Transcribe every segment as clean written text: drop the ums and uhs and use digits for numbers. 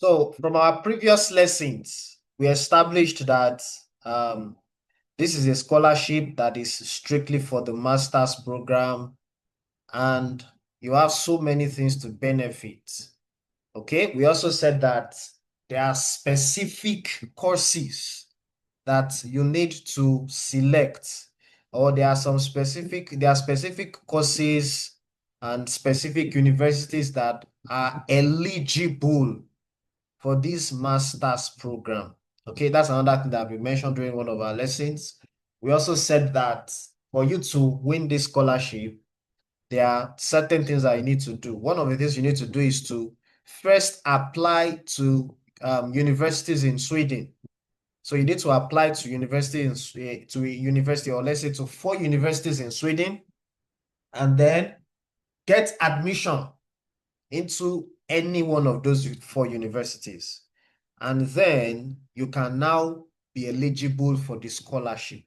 So from our previous lessons, we established that this is a scholarship that is strictly for the master's program, and you have so many things to benefit. Okay, we also said that there are specific courses that you need to select, or there are specific courses and specific universities that are eligible for this master's program. Okay, that's another thing that we mentioned during one of our lessons. We also said that for you to win this scholarship, there are certain things that you need to do. One of the things you need to do is to first apply to universities in Sweden. So you need to apply to to a university, or let's say to 4 universities in Sweden, and then get admission into any one of those 4 universities. And then you can now be eligible for the scholarship.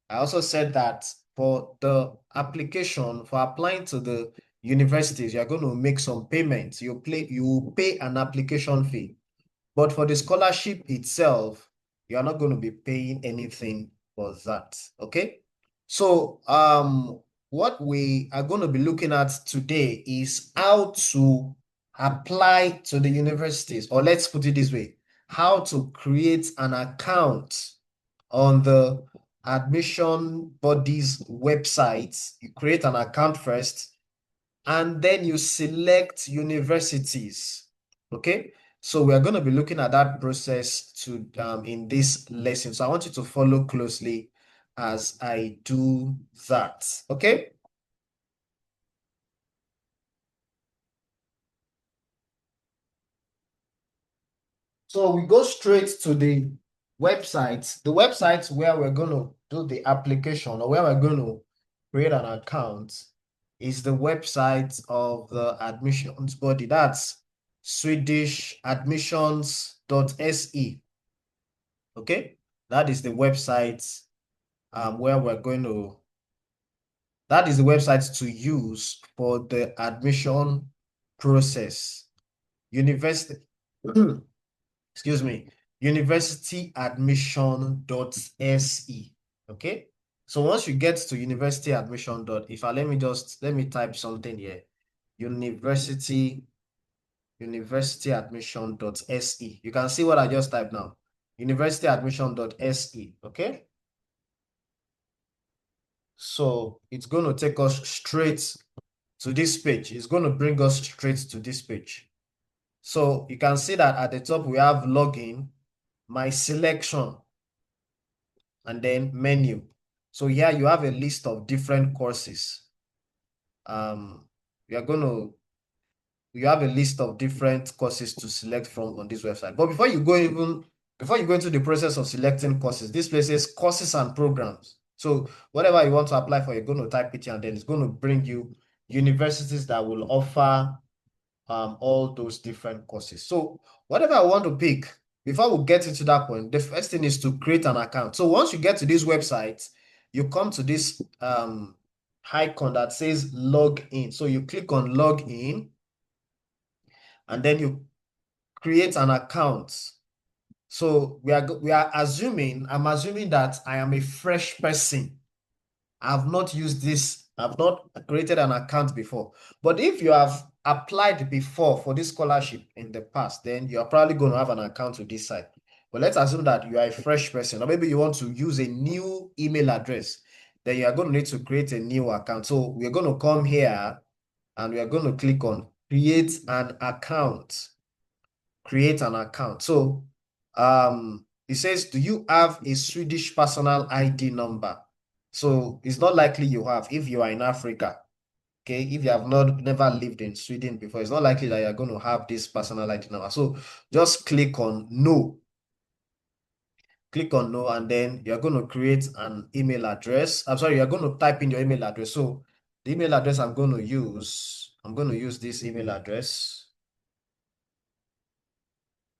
I also said that for the application, for applying to the universities, you're going to make some payments. You pay an application fee. But for the scholarship itself, you're not going to be paying anything for that. Okay. So what we are going to be looking at today is how to apply to the universities, or let's put it this way, how to create an account on the admission body's website. You create an account first, and then you select universities. Okay, so we are going to be looking at that process to in this lesson. So I want you to follow closely as I do that. Okay. So we go straight to the website. The website where we're going to do the application, or where we're going to create an account, is the website of the admissions body. That's Swedish admissions.se. Okay, that is the website where we're going to, that is the website to use for the admission process. University, excuse me, universityadmission.se. Okay, so once you get to if I let me type something here. Universityadmission.se. You can see what I just typed now. Universityadmission.se. Okay, so it's going to take us straight to this page. It's going to bring us straight to this page. So you can see that at the top we have login, my selection, and then menu. So here you have a list of different courses. You have a list of different courses to select from on this website. But before you go into the process of selecting courses, this place says courses and programs. So whatever you want to apply for, you're going to type it here, and then it's going to bring you universities that will offer all those different courses. So whatever I want to pick, before we get into that point, the first thing is to create an account. So once you get to this website, you come to this icon that says log in. So you click on log in, and then you create an account. So I'm assuming that I am a fresh person. I've not used this, I've not created an account before. But if you have applied before for this scholarship in the past, then you're probably going to have an account with this site. But let's assume that you are a fresh person, or maybe you want to use a new email address. Then you are going to need to create a new account. So we're going to come here and we are going to click on create an account. Create an account. So it says, do you have a Swedish personal ID number? So it's not likely you have if you are in Africa. Okay, if you have never lived in Sweden before, it's not likely that you're going to have this personal ID number. So just click on no. Click on no, and then you're going to create an email address. I'm sorry, you're going to type in your email address. So the email address I'm going to use this email address,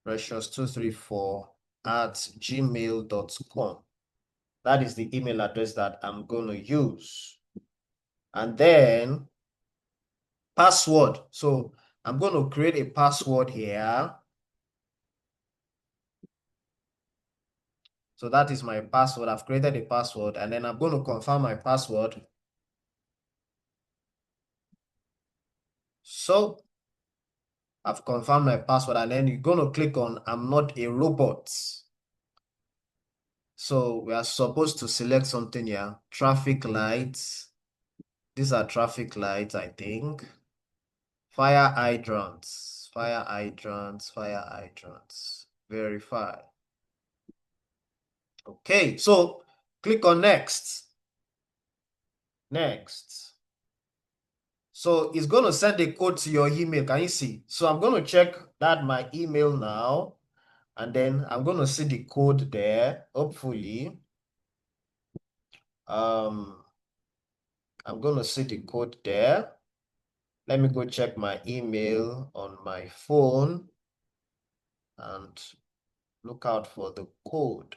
precious234@gmail.com. That is the email address that I'm going to use. And then password. So I'm going to create a password here. So that is my password. I've created a password, and then I'm going to confirm my password. So I've confirmed my password, and then you're going to click on I'm not a robot. So we are supposed to select something here. Traffic lights. These are traffic lights, I think. Fire hydrants. Fire hydrants. Fire hydrants. Verify. Okay, so click on next. Next. So it's going to send a code to your email. Can you see? So I'm going to check that my email now, and then I'm going to see the code there, hopefully. I'm going to see the code there. Let me go check my email on my phone and look out for the code.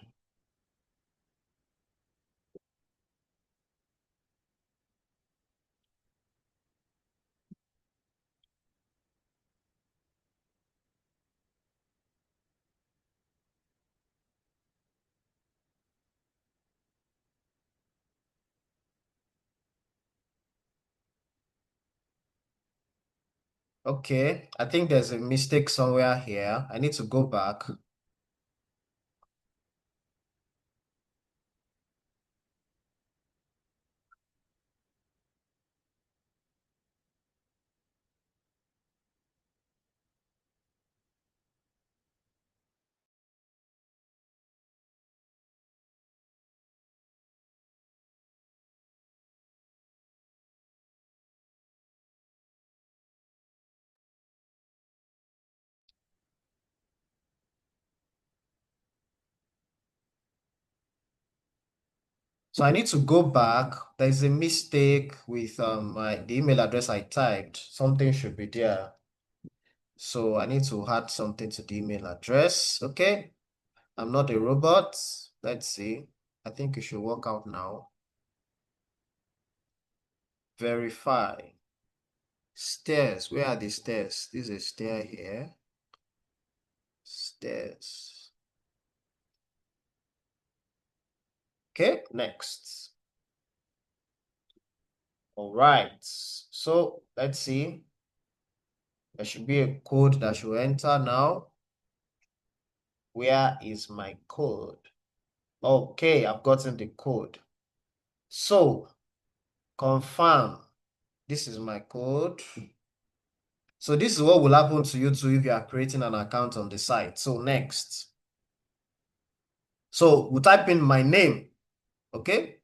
Okay, I think there's a mistake somewhere here. I need to go back. So I need to go back. There's a mistake with the email address I typed. Something should be there. So I need to add something to the email address. Okay. I'm not a robot. Let's see. I think it should work out now. Verify. Stairs. Where are the stairs? This is a stair here. Stairs. Okay, next. All right. So let's see. There should be a code that should enter now. Where is my code? Okay, I've gotten the code. So confirm. This is my code. So this is what will happen to you too if you are creating an account on the site. So next. So we'll type in my name. Okay.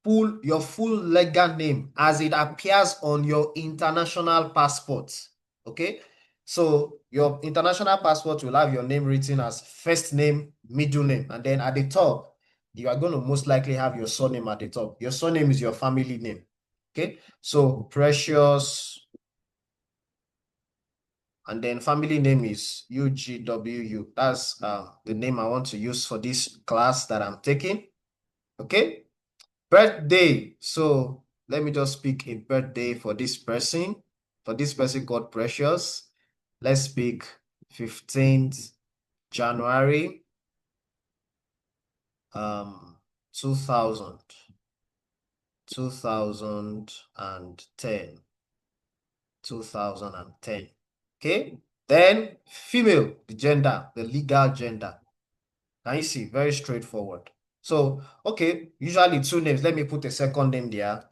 Your full legal name as it appears on your international passport. Okay. So your international passport will have your name written as first name, middle name, and then at the top, you are going to most likely have your surname at the top. Your surname is your family name. Okay. So Precious, and then family name is UGWU. That's the name I want to use for this class that I'm taking. Okay. Birthday. So let me just pick a birthday for this person. For this person called Precious. Let's pick 15th January 2000. 2010. 2010. Okay. Then female, the gender, the legal gender. Can you see? Very straightforward. So, okay, usually two names. Let me put a second name there.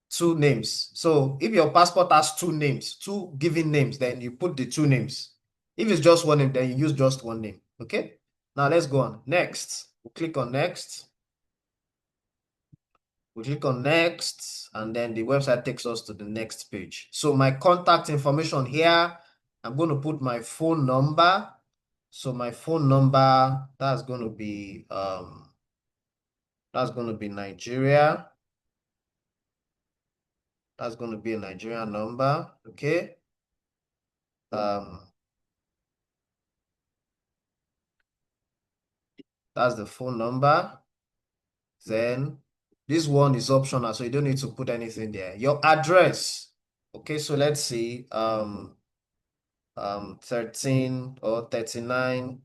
Two names. So if your passport has two names, two given names, then you put the two names. If it's just one name, then you use just one name. Okay. Now let's go on. Next. We'll click on next. We click on next, and then the website takes us to the next page. So my contact information here, I'm going to put my phone number. So my phone number, that's going to be Nigeria. That's going to be a Nigerian number. Okay. That's the phone number. Then this one is optional, so you don't need to put anything there. Your address. Okay, so let's see. 13 or 39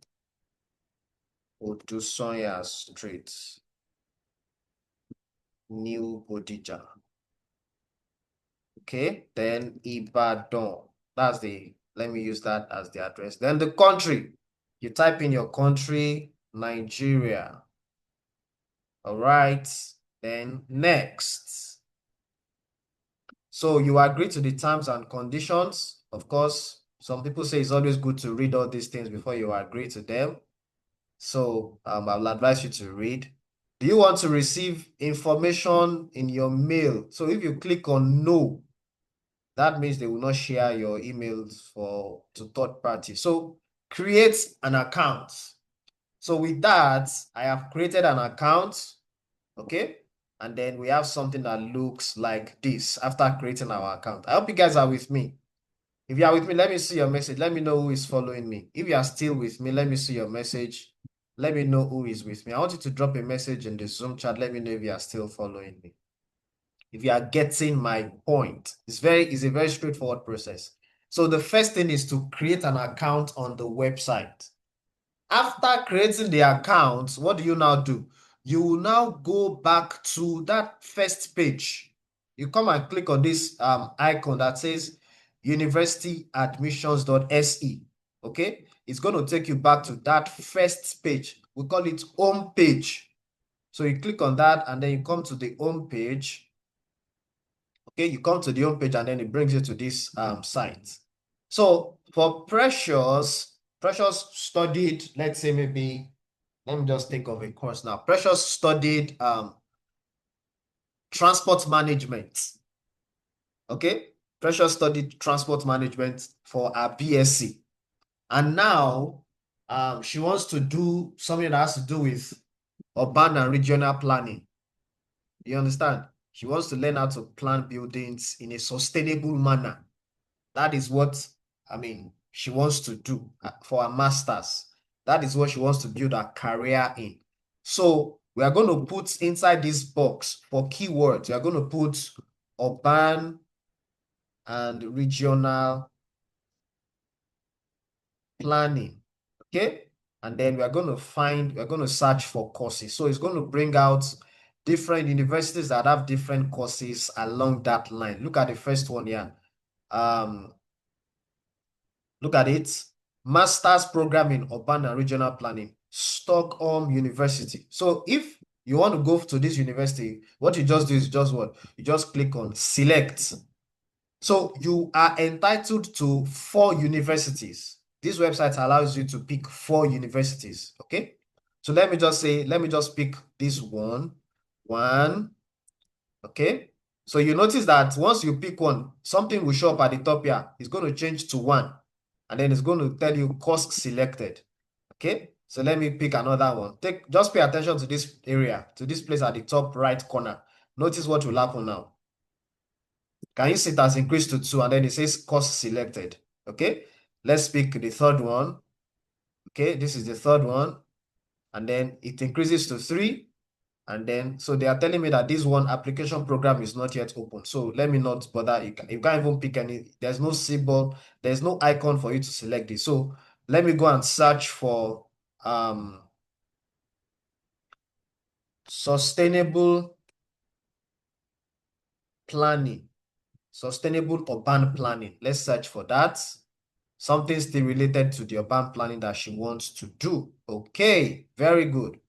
Odusonya Street, New Bodija. Okay, then Ibadan. That's let me use that as the address. Then the country. You type in your country, Nigeria. All right, then next. So you agree to the terms and conditions. Of course, some people say it's always good to read all these things before you agree to them. So I'll advise you to read. Do you want to receive information in your mail? So if you click on no, that means they will not share your emails to third party. So create an account. So with that, I have created an account. Okay. And then we have something that looks like this after creating our account. I hope you guys are with me. If you are with me, let me see your message. Let me know who is following me. If you are still with me, let me see your message. Let me know who is with me. I want you to drop a message in the Zoom chat. Let me know if you are still following me. If you are getting my point, it's a very straightforward process. So the first thing is to create an account on the website. After creating the account, what do you now do? You will now go back to that first page. You come and click on this icon that says universityadmissions.se. Okay, it's going to take you back to that first page. We call it home page. So you click on that and then you come to the home page. Okay, you come to the home page and then it brings you to this site. So for Precious studied, let's say maybe, let me just think of a course now. Precious studied transport management. Okay, Precious studied transport management for her BSc. And now she wants to do something that has to do with urban and regional planning. You understand? She wants to learn how to plan buildings in a sustainable manner. That is what, she wants to do for her master's. That is what she wants to build her career in. So we are going to put inside this box for keywords, we are going to put urban and regional planning. Okay. And then we're going to search for courses. So it's going to bring out different universities that have different courses along that line. Look at the first one here. Look at it. Master's program in urban and regional planning, Stockholm University. So if you want to go to this university, what you just do is just what? You just click on select. So you are entitled to 4 universities. This website allows you to pick 4 universities. Okay. So let me just pick this one. Okay. So you notice that once you pick one, something will show up at the top here. It's going to change to 1. And then it's going to tell you course selected. Okay. So let me pick another one. Just pay attention to this area, to this place at the top right corner. Notice what will happen now. Can you see it has increased to 2 and then it says course selected? Okay. Let's pick the third one. Okay. This is the third one. And then it increases to 3. And then, so they are telling me that this one application program is not yet open. So let me not bother. You can't even pick any. There's no symbol. There's no icon for you to select this. So let me go and search for sustainable planning, sustainable urban planning. Let's search for that. Something still related to the urban planning that she wants to do. Okay, very good.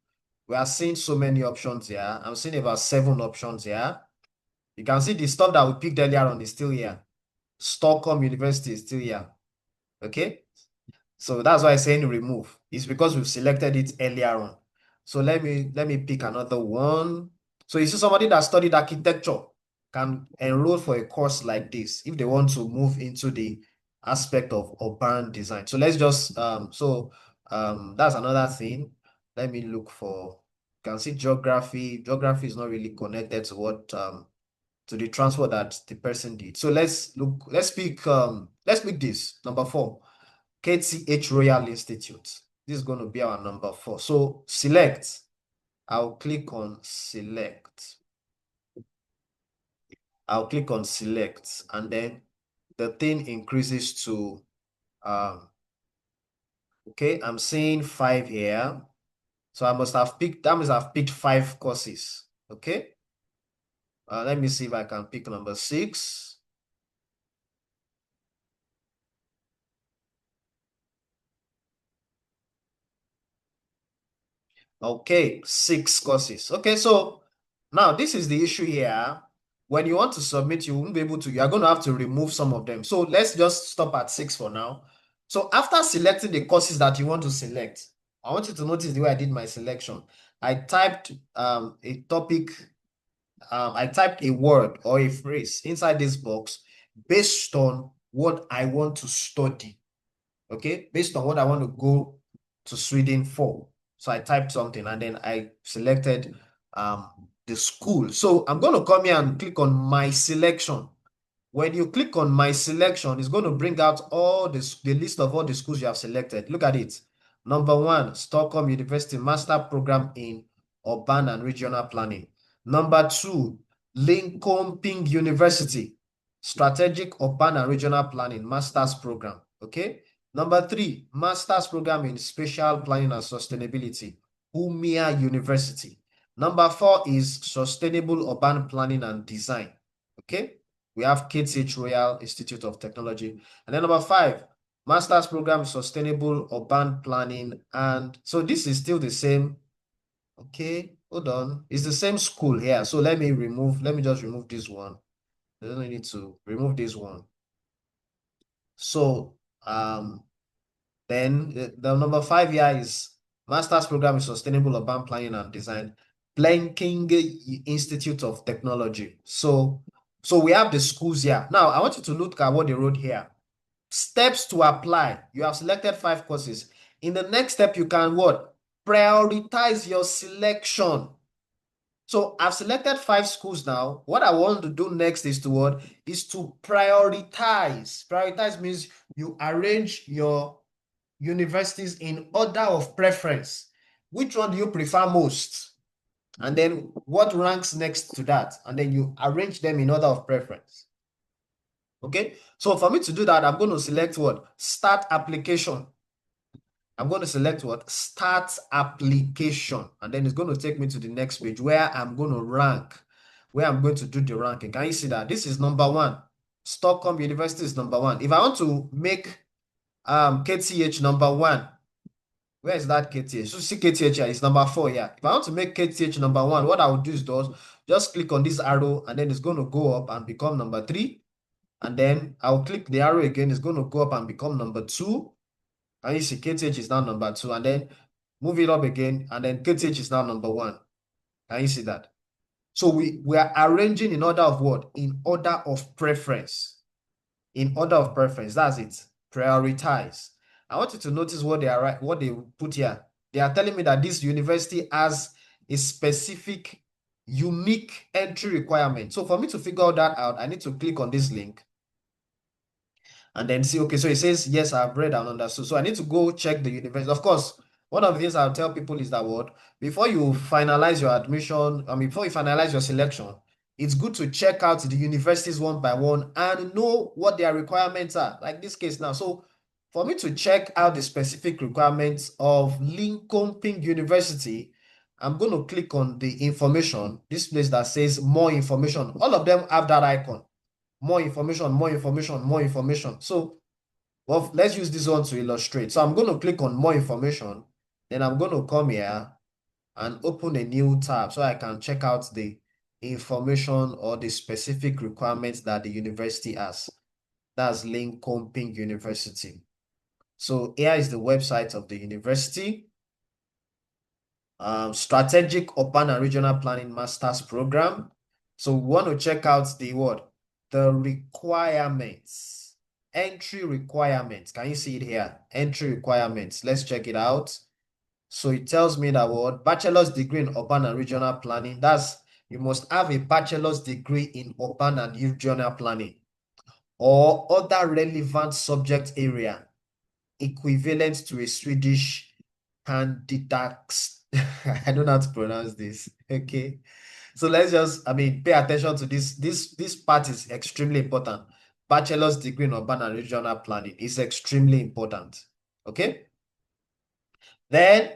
We are seeing so many options here. I'm seeing about 7 options here. You can see the stuff that we picked earlier on is still here. Stockholm University is still here. Okay. So that's why I'm saying remove. It's because we've selected it earlier on. So let me pick another one. So you see somebody that studied architecture can enroll for a course like this if they want to move into the aspect of urban design. So let's just that's another thing. Let me look for, you can see geography. Geography is not really connected to what to the transfer that the person did. So let's pick this number 4, KTH Royal Institute. This is going to be our number 4. So select. I'll click on select. And then the thing increases to okay, I'm seeing 5 here. So I must have picked, that means I've picked 5 courses. Okay. Let me see if I can pick number 6. Okay, 6 courses. Okay, so now this is the issue here. When you want to submit, you won't be able to, you are going to have to remove some of them. So let's just stop at 6 for now. So after selecting the courses that you want to select, I want you to notice the way I did my selection. I typed a topic, I typed a word or a phrase inside this box based on what I want to study. Okay, based on what I want to go to Sweden for. So I typed something and then I selected the school. So I'm going to come here and click on my selection. When you click on my selection, it's going to bring out all the list of all the schools you have selected. Look at it. Number 1, Stockholm University Master Program in Urban and Regional Planning. Number 2, Linköping University Strategic Urban and Regional Planning Master's Program. Okay. Number 3, Master's Program in Spatial Planning and Sustainability, Umia University. Number 4 is Sustainable Urban Planning and Design. Okay. We have KTH Royal Institute of Technology. And then number 5, Master's Program in Sustainable Urban Planning. And so this is still the same. Okay, hold on. It's the same school here. So let me just remove this one. I don't need to remove this one. So then the number 5 here is Master's Program in Sustainable Urban Planning and Design, Blanking Institute of Technology. So we have the schools here. Now, I want you to look at what they wrote here. Steps to apply. You have selected 5 courses. In the next step, you can what? Prioritize your selection. So I've selected 5 schools now. What I want to do next is to what? Is to prioritize. Prioritize means you arrange your universities in order of preference. Which one do you prefer most? And then what ranks next to that? And then you arrange them in order of preference. Okay, so for me to do that, I'm going to select what? Start application. I'm going to select what? Start application. And then it's going to take me to the next page where I'm going to rank, where I'm going to do the ranking. Can you see that? This is number 1. Stockholm University is number 1. If I want to make KTH number 1, where is that KTH? So see KTH here is number 4 here. If I want to make KTH number 1, what I will do is just click on this arrow and then it's going to go up and become number 3. And then I'll click the arrow again. It's going to go up and become number 2. And you see KTH is now number 2. And then move it up again. And then KTH is now number 1. Can you see that? So we are arranging in order of what? In order of preference. In order of preference. That's it. Prioritize. I want you to notice what they put here. They are telling me that this university has a specific, unique entry requirement. So for me to figure that out, I need to click on this link and then see, okay, so it says, yes, I've read and understood. So I need to go check the university. Of course, one of the things I'll tell people is that before you finalize your admission, before you finalize your selection, it's good to check out the universities one by one and know what their requirements are, like this case now. So for me to check out the specific requirements of Linköping University, I'm going to click on the information, this place that says more information. All of them have that icon. More information, more information, more information. So, well, let's use this one to illustrate. So I'm going to click on more information. Then I'm going to come here and open a new tab so I can check out the information or the specific requirements that the university has. That's Linköping University. So here is the website of the university. Strategic Urban and Regional Planning Master's Program. So we want to check out the what? The requirements, entry requirements. Can you see it here? Entry requirements. Let's check it out. So it tells me that what? Bachelor's degree in urban and regional planning. That's, you must have a bachelor's degree in urban and regional planning or other relevant subject area equivalent to a Swedish candidate. I don't know how to pronounce this. Okay. So let's just, pay attention to this. This part is extremely important. Bachelor's degree in urban and regional planning is extremely important. Okay. Then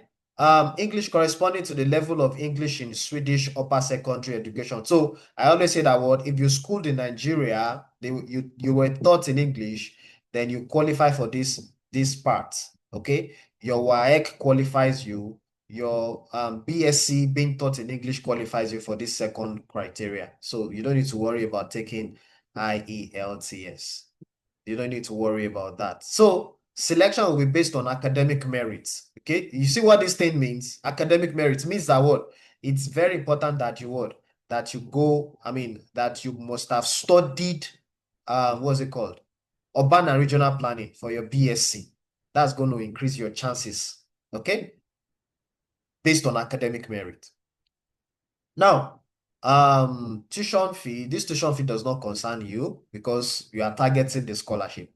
English corresponding to the level of English in Swedish upper secondary education. So I always say that word, if you schooled in Nigeria, you were taught in English, then you qualify for this part. Okay. Your WAEC qualifies you. Your BSc being taught in English qualifies you for this second criteria. So you don't need to worry about taking IELTS. You don't need to worry about that. So selection will be based on academic merits. Okay, you see what this thing means? Academic merits means that what? It's very important that you what? That you go, that you must have studied, what's it called? Urban and regional planning for your BSc. That's going to increase your chances. Okay, based on academic merit. Now, tuition fee, this tuition fee does not concern you because you are targeting the scholarship.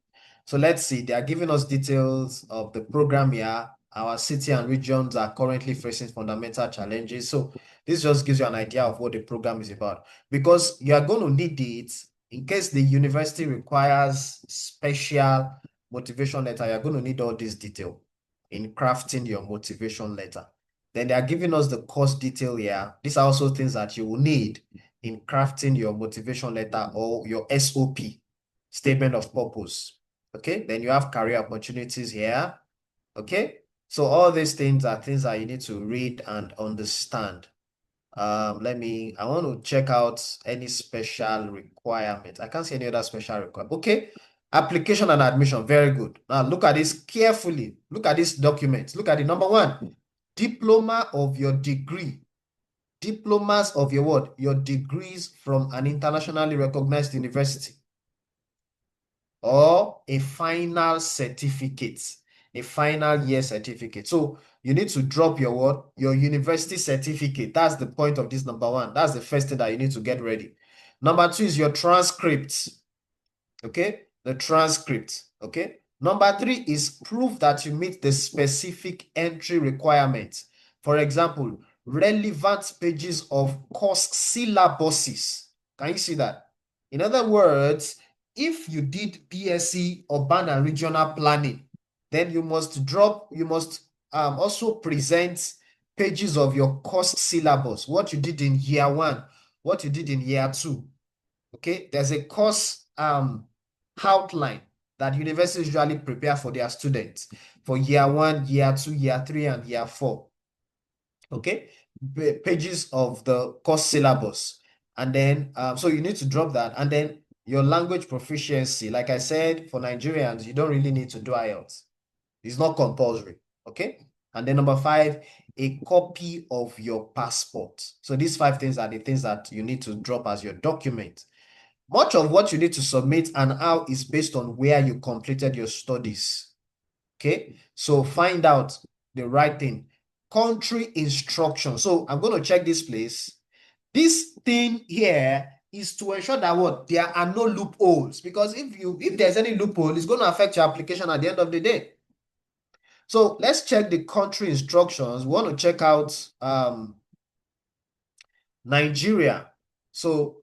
So let's see, they are giving us details of the program here. Our city and regions are currently facing fundamental challenges. So this just gives you an idea of what the program is about, because you are going to need it in case the university requires special motivation letter. You're going to need all this detail in crafting your motivation letter. Then they are giving us the course detail here. These are also things that you will need in crafting your motivation letter or your SOP, statement of purpose. Okay, then you have career opportunities here. Okay, so all these things are things that you need to read and understand. I want to check out any special requirement. I can't see any other special requirement. Okay, application and admission, very good. Now look at this carefully. Look at this document. Look at it. Number one, diploma of your degree. Diplomas of your what? Your degrees from an internationally recognized university, or a final certificate, a final year certificate. So you need to drop your what? Your university certificate. That's the point of this number one. That's the first thing that you need to get ready. Number two is your transcript. Okay, the transcript. Okay. Number three is proof that you meet the specific entry requirements. For example, relevant pages of course syllabuses. Can you see that? In other words, if you did BSc Urban and Regional Planning, then you must also present pages of your course syllabus, what you did in year one, what you did in year two. Okay, there's a course outline that universities usually prepare for their students for year one, year two, year three, and year four. Okay, pages of the course syllabus. And then, so you need to drop that. And then your language proficiency. Like I said, for Nigerians, you don't really need to do IELTS. It's not compulsory. Okay. And then number five, a copy of your passport. So these five things are the things that you need to drop as your document. Much of what you need to submit and how is based on where you completed your studies. Okay, so find out the right thing. Country instruction. So I'm going to check this place. This thing here is to ensure that what there are no loopholes, because if there's any loophole, it's going to affect your application at the end of the day. So let's check the country instructions. We want to check out Nigeria. So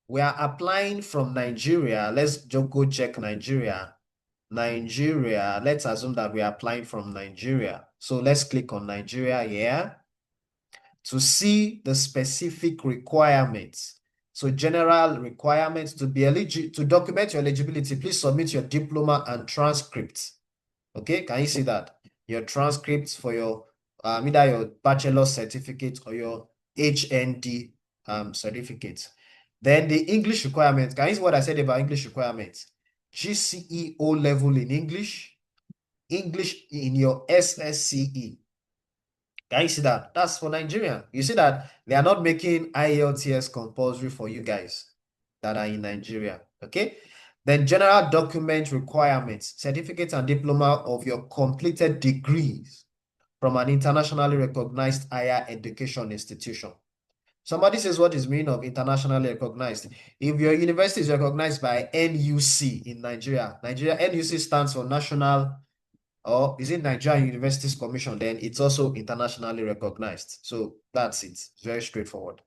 we are applying from Nigeria. Let's just go check Nigeria. Nigeria, let's assume that we are applying from Nigeria. So let's click on Nigeria here to see the specific requirements. So general requirements to be eligible, to document your eligibility, please submit your diploma and transcript. Okay, can you see that? Your transcripts for your either your bachelor's certificate or your HND certificate. Then the English requirements. Can you see what I said about English requirements? GCE O level in English, English in your SSCE. Can you see that? That's for Nigeria. You see that they are not making IELTS compulsory for you guys that are in Nigeria. Okay. Then general document requirements, certificate and diploma of your completed degrees from an internationally recognized higher education institution. Somebody says, what is meaning of internationally recognized? If your university is recognized by NUC in Nigeria, NUC stands for National, or is it Nigerian Universities Commission, then it's also internationally recognized. So that's it. It's very straightforward.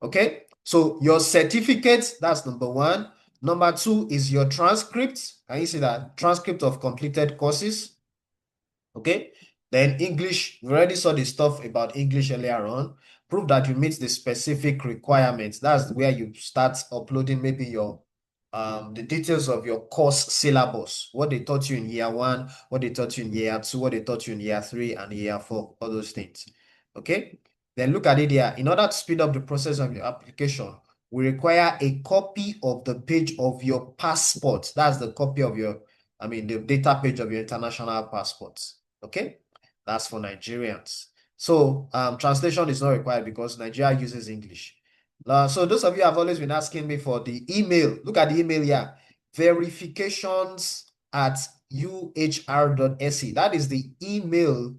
Okay, so your certificate, that's number one. Number two is your transcript. Can you see that? Transcript of completed courses. Okay, Then English, we already saw the stuff about English earlier on. Prove that you meet the specific requirements. That's where you start uploading maybe your the details of your course syllabus, what they taught you in year one, what they taught you in year two, what they taught you in year three and year four, all those things. Okay. Then look at it here. In order to speed up the process of your application, we require a copy of the page of your passport. That's the copy of your, the data page of your international passports. Okay. That's for Nigerians. So translation is not required because Nigeria uses English. So those of you have always been asking me for the email. Look at the email here. verifications@uhr.se. That is the email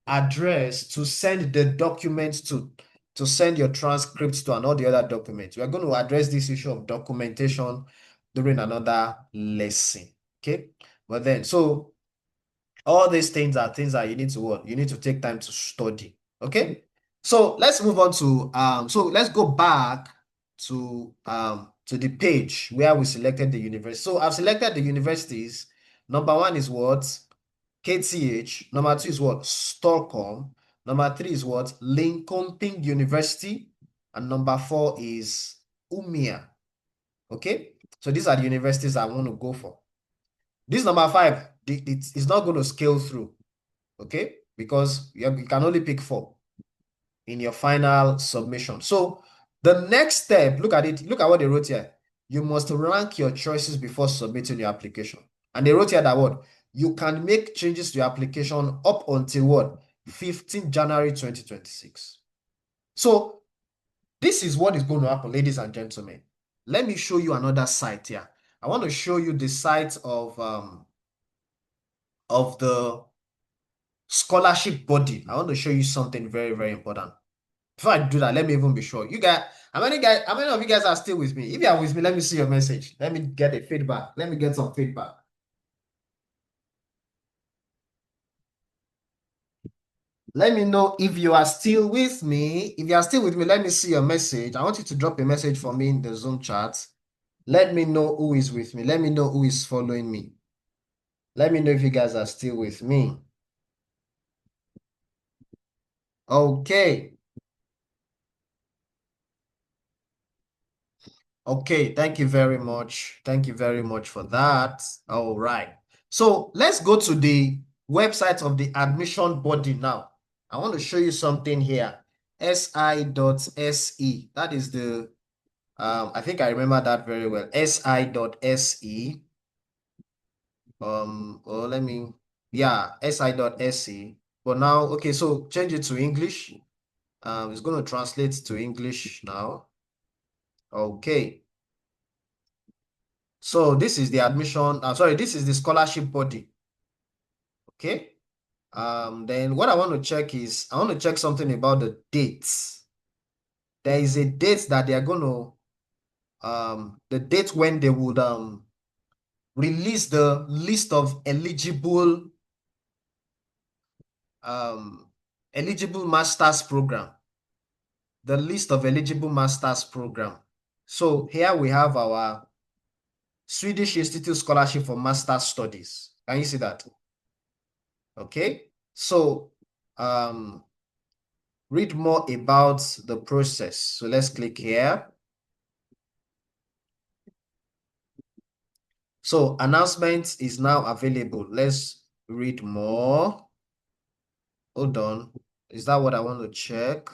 address to send the documents to send your transcripts to and all the other documents. We are going to address this issue of documentation during another lesson. Okay. But then, so all these things are things that you need to what? You need to take time to study. Okay. So let's move on to so let's go back to the page where we selected the university. So I've selected the universities. Number one is what? KTH. Number two is what? Stockholm. Number three is what? Linköping University. And number four is Umia. Okay. So these are the universities I want to go for. This number five, it's not going to scale through, okay? Because you can only pick 4 in your final submission. So the next step, look at it, look at what they wrote here. You must rank your choices before submitting your application. And they wrote here that what? You can make changes to your application up until what? 15 January 2026. So this is what is going to happen, ladies and gentlemen. Let me show you another site here. I want to show you the site of the scholarship body. I want to show you something very, very important. Before I do that, let me even be sure. You guys, how many of you guys are still with me? If you are with me, let me see your message. Let me get a feedback. Let me get some feedback. Let me know if you are still with me. If you are still with me, let me see your message. I want you to drop a message for me in the Zoom chat. Let me know who is with me. Let me know who is following me. Let me know if you guys are still with me. Okay. Okay, thank you very much. Thank you very much for that. All right. So let's go to the website of the admission body now. I want to show you something here. si.se. That is the, I think I remember that very well. si.se. si.se. But now, okay, so change it to English. It's going to translate to English now. Okay. So this is the admission, this is the scholarship body. Okay. Then what I want to check is, I want to check something about the dates. There is a date that they are going to, the date when they would release the list of eligible master's program. The list of eligible master's program. So here we have our Swedish Institute Scholarship for Master's Studies. Can you see that? Okay. So read more about the process. So let's click here. So announcement is now available. Let's read more. Hold on. Is that what I want to check?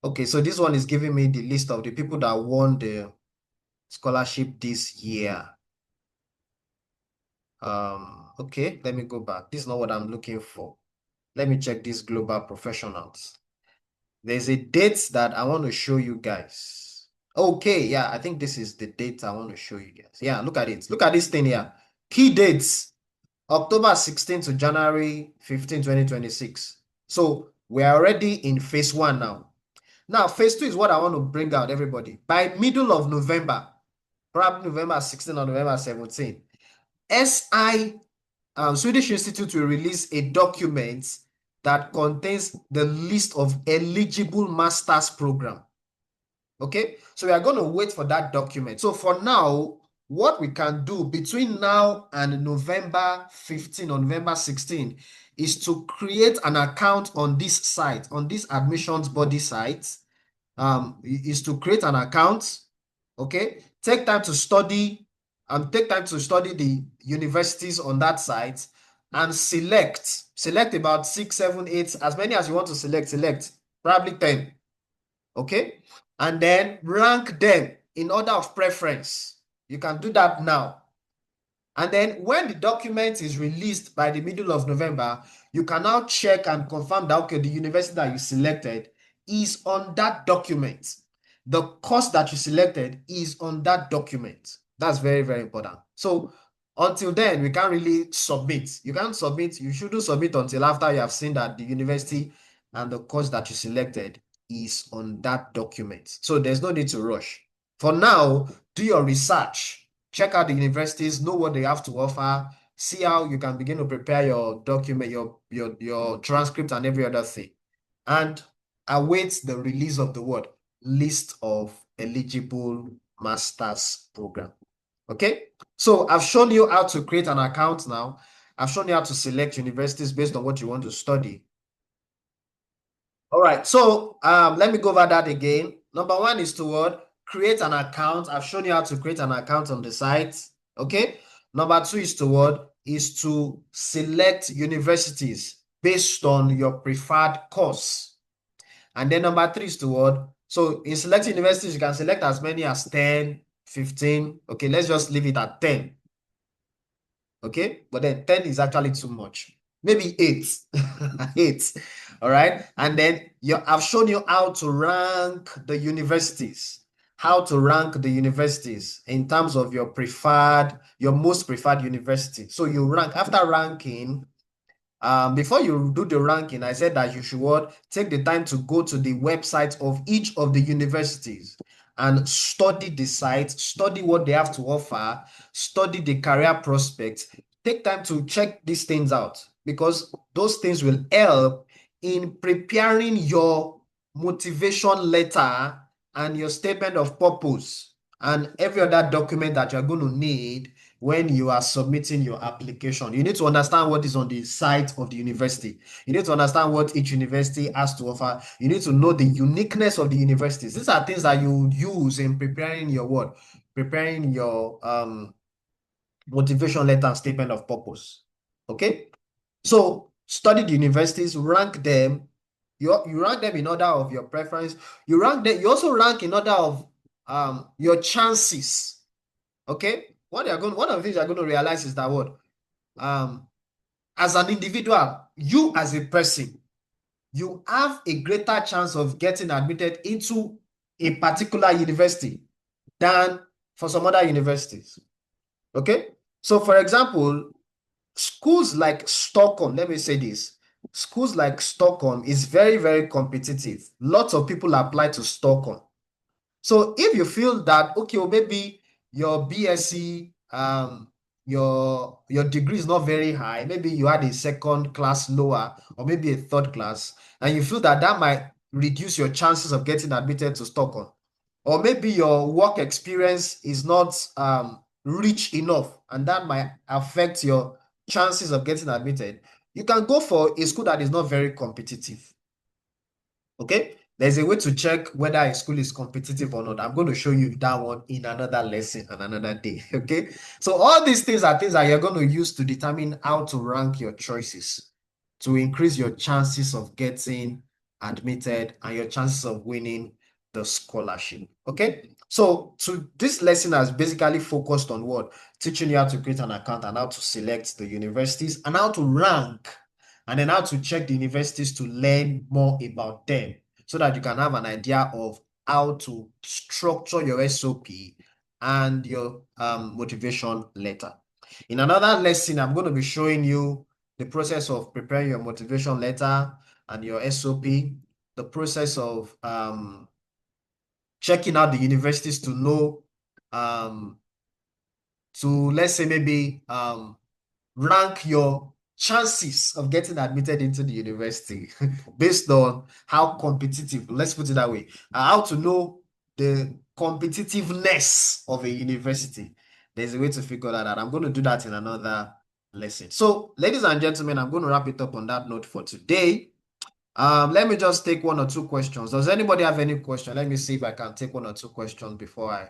Okay, so this one is giving me the list of the people that won the scholarship this year. Okay, let me go back. This is not what I'm looking for. Let me check these global professionals. There's a date that I want to show you guys. Okay, yeah, I think this is the date I want to show you guys. Yeah, look at it. Look at this thing here. Key dates, October 16 to January 15, 2026. So we are already in phase 1 now. Now, phase 2 is what I want to bring out, everybody. By middle of November, probably November 16 or November 17, Swedish Institute will release a document that contains the list of eligible master's program. Okay, so we are going to wait for that document. So for now, what we can do between now and November 15 or November 16 is to create an account on this site, on this admissions body site, is to create an account, okay? Take time to study, take time to study the universities on that site and select about 6, 7, 8, as many as you want to select, probably 10, okay? And then rank them in order of preference. You can do that now. And then when the document is released by the middle of November, you can now check and confirm that, okay, the university that you selected is on that document. The course that you selected is on that document. That's very, very important. So until then, we can't really submit. You can't submit. You shouldn't submit until after you have seen that the university and the course that you selected is on that document. So there's no need to rush. For now, do your research. Check out the universities, know what they have to offer, see how you can begin to prepare your document, your transcript and every other thing. And await the release of the word list of eligible master's program. Okay, so I've shown you how to create an account now. I've shown you how to select universities based on what you want to study. All right, so let me go over that again. Number one is to create an account. I've shown you how to create an account on the site. Okay. Number two is to select universities based on your preferred course. And then number three is so in selecting universities, you can select as many as 10, 15. Okay, let's just leave it at 10. Okay, but then 10 is actually too much. Maybe 8. 8. All right. And then I've shown you how to rank the universities. How to rank the universities in terms of your most preferred university. So you rank after ranking. Before you do the ranking, I said that you should take the time to go to the website of each of the universities and study the site, study what they have to offer, study the career prospects. Take time to check these things out because those things will help in preparing your motivation letter and your statement of purpose and every other document that you're going to need when you are submitting your application. You need to understand what is on the site of the university. You need to understand what each university has to offer. You need to know the uniqueness of the universities. These are things that you use in preparing your what? Preparing your motivation letter and statement of purpose. Okay? So study the universities, rank them. You rank them in order of your preference. You also rank in order of your chances. Okay, one of the things you're going to realize is that as an individual, you as a person, you have a greater chance of getting admitted into a particular university than for some other universities. Okay, so for example, schools like Stockholm, let me say this, schools like Stockholm is very, very competitive. Lots of people apply to Stockholm. So if you feel that, okay, well, maybe your BSc, your degree is not very high, maybe you had a second class lower or maybe a third class, and you feel that that might reduce your chances of getting admitted to Stockholm, or maybe your work experience is not rich enough, and that might affect your chances of getting admitted, you can go for a school that is not very competitive. Okay, there's a way to check whether a school is competitive or not. I'm going to show you that one in another lesson and another day. Okay, so all these things are things that you're going to use to determine how to rank your choices to increase your chances of getting admitted and your chances of winning the scholarship. Okay, so this lesson has basically focused on what? Teaching you how to create an account and how to select the universities and how to rank, and then how to check the universities to learn more about them so that you can have an idea of how to structure your SOP and your motivation letter. In another lesson, I'm going to be showing you the process of preparing your motivation letter and your SOP, the process of checking out the universities to know, let's say maybe rank your chances of getting admitted into the university based on how competitive, let's put it that way, how to know the competitiveness of a university. there's a way to figure that out. I'm going to do that in another lesson. So, ladies and gentlemen, I'm going to wrap it up on that note for today. Let me just take one or two questions. Does anybody have any question? Let me see if I can take one or two questions before I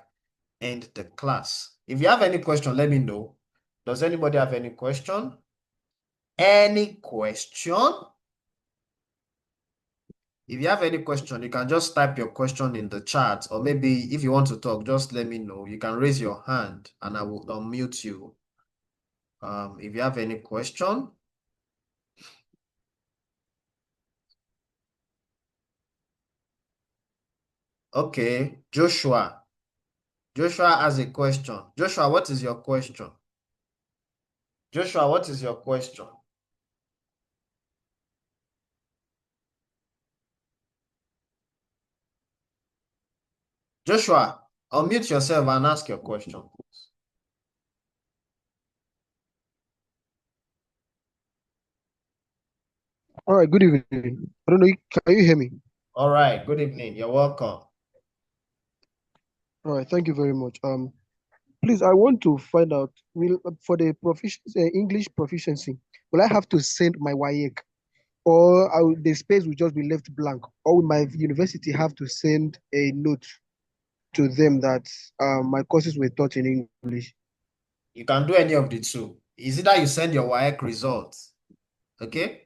end the class. If you have any question, let me know. Does anybody have any question? Any question? If you have any question, you can just type your question in the chat, or maybe if you want to talk, just let me know. You can raise your hand and I will unmute you. If you have any question. Okay, Joshua. Joshua has a question. Joshua, what is your question? Joshua, what is your question? Joshua, unmute yourself and ask your question. All right, good evening. I don't know, can you hear me? All right, good evening. You're welcome. All right, thank you very much. Please, I want to find out, will for the English proficiency, will I have to send my WAEC, or the space will just be left blank, or will my university have to send a note to them that my courses were taught in English? You can do any of the two. Is it that you send your WAEC results? Okay.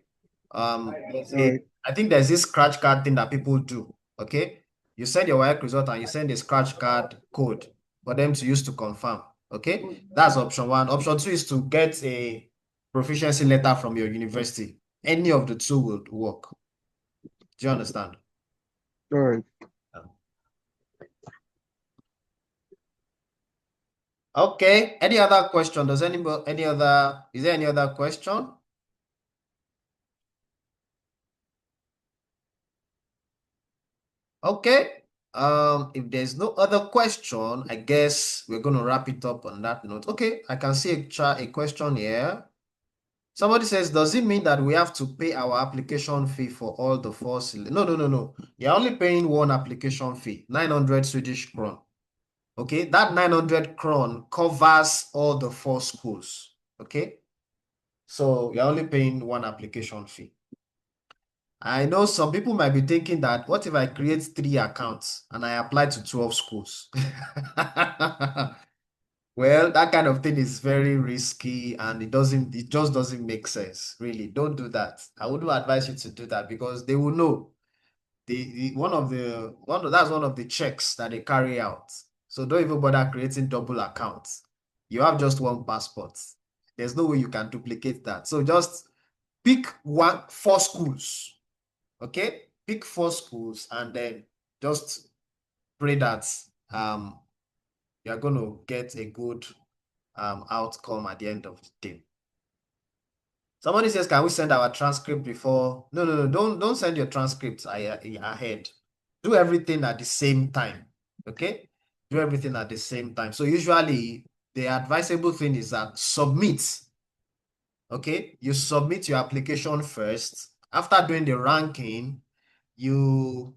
Right. I think there's this scratch card thing that people do. Okay. You send your WAEC result and you send a scratch card code for them to use to confirm. Okay. That's option one. Option two is to get a proficiency letter from your university. Any of the two would work. Do you understand? All right. Okay. Any other question? Does anybody, is there any other question? Okay. If there's no other question, I guess we're going to wrap it up on that note. Okay, I can see a question here. Somebody says, does it mean that we have to pay our application fee for all the four? No, no, no, no. You're only paying one application fee, 900 Swedish kron. Okay, that 900 kron covers all the four schools. Okay, so you're only paying one application fee. I know some people might be thinking that, what if I create 3 accounts and I apply to 12 schools? Well, that kind of thing is very risky and it just doesn't make sense. Really, don't do that. I wouldn't advise you to do that because they will know. That's one of the checks that they carry out. So don't even bother creating double accounts. You have just one passport. There's no way you can duplicate that. So just pick 4 schools. Okay, pick 4 schools and then just pray that you're going to get a good outcome at the end of the day. Somebody says, can we send our transcript before? No, no, no, don't send your transcripts ahead. Do everything at the same time. Okay, do everything at the same time. So usually the advisable thing is that submit. Okay, you submit your application first. After doing the ranking, you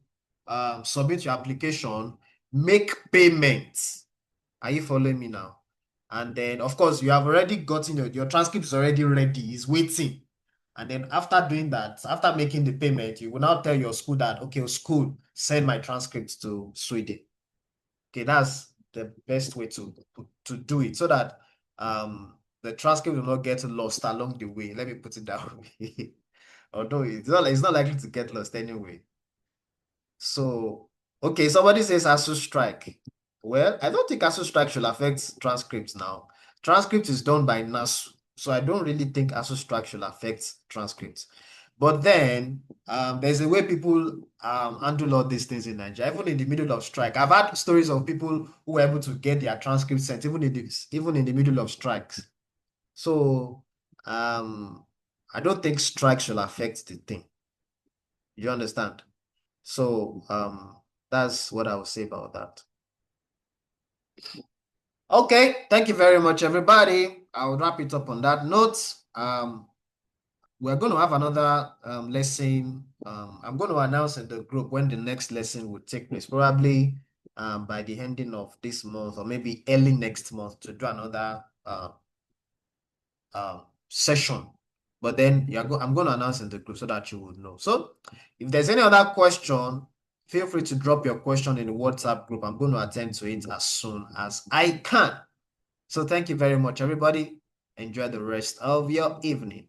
submit your application, make payments. Are you following me now? And then, of course, you have already gotten your transcript is already ready, is waiting. And then after doing that, after making the payment, you will now tell your school that, okay, school, send my transcripts to Sweden. Okay, that's the best way to do it so that the transcript will not get lost along the way. Let me put it that way. Although it's not likely to get lost anyway. So, okay, somebody says ASU strike. Well, I don't think ASU strike should affect transcripts now. Transcript is done by NASU, so I don't really think ASU strike should affect transcripts. But then there's a way people handle all these things in Nigeria, even in the middle of strike. I've had stories of people who were able to get their transcripts sent even in the middle of strikes. So I don't think strike should affect the thing. You understand? So that's what I will say about that. Okay, thank you very much, everybody. I'll wrap it up on that note. We're going to have another lesson. I'm going to announce in the group when the next lesson will take place. Probably by the ending of this month or maybe early next month to do another session. But then I'm going to announce in the group so that you would know. So if there's any other question, feel free to drop your question in the WhatsApp group. I'm going to attend to it as soon as I can. So thank you very much, everybody. Enjoy the rest of your evening.